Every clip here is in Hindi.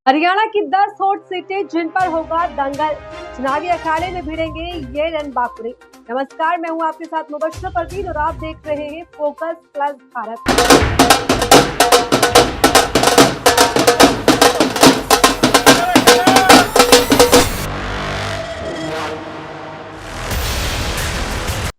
हरियाणा की 10 हॉट सीटें जिन पर होगा दंगल, चुनावी अखाड़े में भिड़ेंगे ये रणबांकुरे। नमस्कार, मैं हूं आपके साथ मुबशर परवीन और आप देख रहे हैं फोकस प्लस भारत।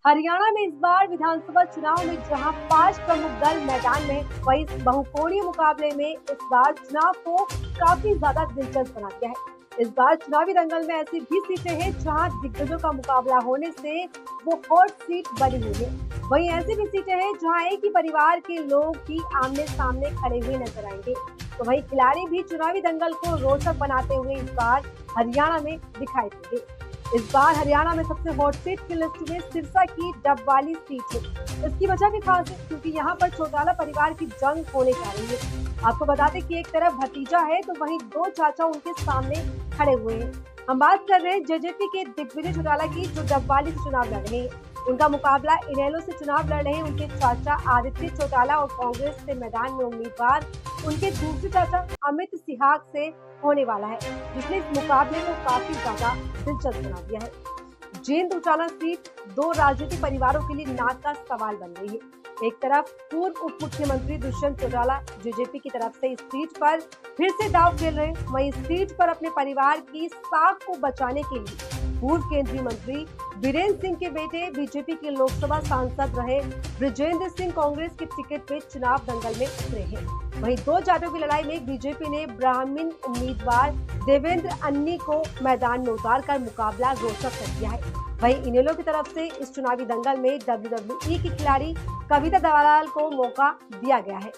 हरियाणा में इस बार विधानसभा चुनाव में जहां 5 प्रमुख दल मैदान में, वहीं इस बहुकोणीय मुकाबले में इस बार चुनाव को काफी ज्यादा दिलचस्प बना दिया है। इस बार चुनावी दंगल में ऐसी भी सीटें हैं जहां दिग्गजों का मुकाबला होने से वो हॉट सीट बनी हुई है। वहीं ऐसी भी सीटें हैं जहां एक ही परिवार के लोग ही आमने सामने खड़े हुए नजर आएंगे। तो वहीं खिलाड़ी भी चुनावी दंगल को रोचक बनाते हुए इस बार हरियाणा में दिखाई देंगे। इस बार हरियाणा में सबसे हॉट सीट की लिस्ट में सिरसा की डबवाली सीट है। इसकी वजह भी खास है क्योंकि यहाँ पर चौटाला परिवार की जंग होने जा रही है। आपको बता दें कि एक तरफ भतीजा है तो वहीं दो चाचा उनके सामने खड़े हुए हैं। हम बात कर रहे हैं जेजेपी के दिग्विजय चौटाला की, जो डबवाली से चुनाव लड़ रहे हैं। उनका मुकाबला इनेलो से चुनाव लड़ रहे हैं उनके चाचा आदित्य चौटाला और कांग्रेस से मैदान में उम्मीदवार उनके दूसरे चाचा अमित सिहाग से होने वाला है, जिसने इस मुकाबले को काफी ज्यादा दिलचस्प बना दिया है। जींद उचाला सीट दो राजनीतिक परिवारों के लिए नाक का सवाल बन गई है। एक तरफ पूर्व उप मुख्यमंत्री दुष्यंत चौटाला जेजेपी की तरफ से इस सीट पर फिर से दांव खेल रहे हैं, वहीं इस सीट पर अपने परिवार की साख को बचाने के लिए पूर्व केंद्रीय मंत्री वीरेंद्र सिंह के बेटे बीजेपी के लोकसभा सांसद रहे बृजेंद्र सिंह कांग्रेस के टिकट पे चुनाव दंगल में उतरे हैं। वहीं दो जाटों की लड़ाई में बीजेपी ने ब्राह्मण उम्मीदवार देवेंद्र अन्नी को मैदान में उतार कर मुकाबला रोचक कर दिया है। वहीं इनेलो की तरफ से इस चुनावी दंगल में WWE की खिलाड़ी कविता दलाल को मौका दिया गया है।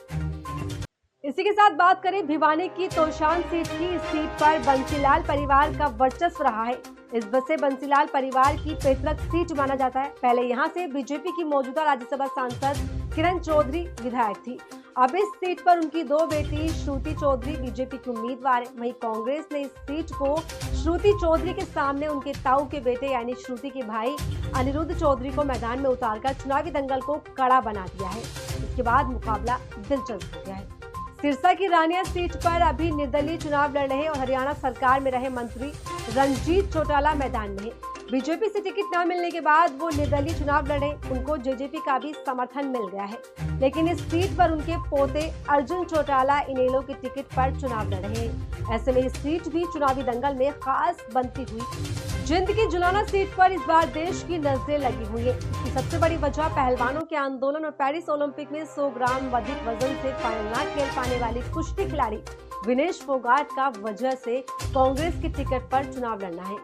इसी के साथ बात करें भिवानी की तोशान सीट की। इस सीट पर बंसीलाल परिवार का वर्चस्व रहा है। इस बसे बंसीलाल परिवार की पैतृक सीट माना जाता है। पहले यहां से बीजेपी की मौजूदा राज्यसभा सांसद किरण चौधरी विधायक थी। अब इस सीट पर उनकी दो बेटी श्रुति चौधरी बीजेपी की उम्मीदवार है। वहीं कांग्रेस ने इस सीट को श्रुति चौधरी के सामने उनके ताऊ के बेटे यानी श्रुति के भाई अनिरुद्ध चौधरी को मैदान में उतारकर चुनावी दंगल को कड़ा बना दिया है। इसके बाद मुकाबला दिलचस्प हो गया है। सिरसा की रानिया सीट पर अभी निर्दलीय चुनाव लड़ रहे और हरियाणा सरकार में रहे मंत्री रंजीत चौटाला मैदान में है। बीजेपी से टिकट न मिलने के बाद वो निर्दलीय चुनाव लड़े, उनको जेजेपी का भी समर्थन मिल गया है, लेकिन इस सीट पर उनके पोते अर्जुन चौटाला इनेलो के टिकट पर चुनाव लड़ रहे हैं। ऐसे में इस सीट भी चुनावी दंगल में खास बनती हुई। जिंद की जुलाना सीट पर इस बार देश की नजरें लगी हुई है। इसकी सबसे बड़ी वजह पहलवानों के आंदोलन और पेरिस ओलंपिक में 100 ग्राम अधिक वजन से फाइनल न खेल पाने वाली कुश्ती खिलाड़ी विनेश फोगाट का वजह से कांग्रेस के टिकट पर चुनाव लड़ना है।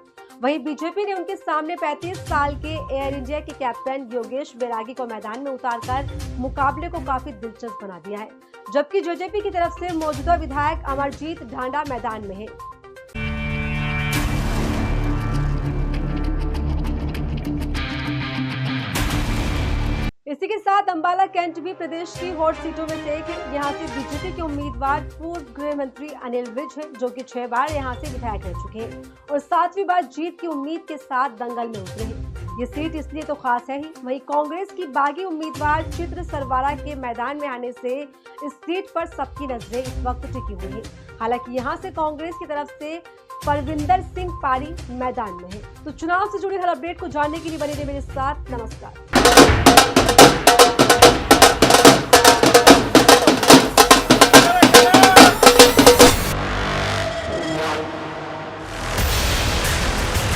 वहीं बीजेपी ने उनके सामने 35 साल के एयर इंडिया के कैप्टन योगेश बैरागी को मैदान में उतारकर मुकाबले को काफी दिलचस्प बना दिया है, जबकि जेजेपी की तरफ से मौजूदा विधायक अमरजीत ढांडा मैदान में है। इसी के साथ अंबाला कैंट भी प्रदेश की हॉट सीटों में से एक है। यहाँ से बीजेपी के उम्मीदवार पूर्व गृह मंत्री अनिल विज हैं, जो कि 6 बार यहाँ से विधायक रह चुके हैं और 7वीं बार जीत की उम्मीद के साथ दंगल में उतरे हैं। ये सीट इसलिए तो खास है ही। वहीं कांग्रेस की बागी उम्मीदवार चित्र सरवारा के मैदान में आने से इस सीट पर सबकी नजरें इस वक्त टिकी हुई है। हालांकि यहाँ से कांग्रेस की तरफ से परविंदर सिंह पारी मैदान में है। तो चुनाव से जुड़ी हर अपडेट को जानने के लिए बने रहिए मेरे साथ। नमस्कार।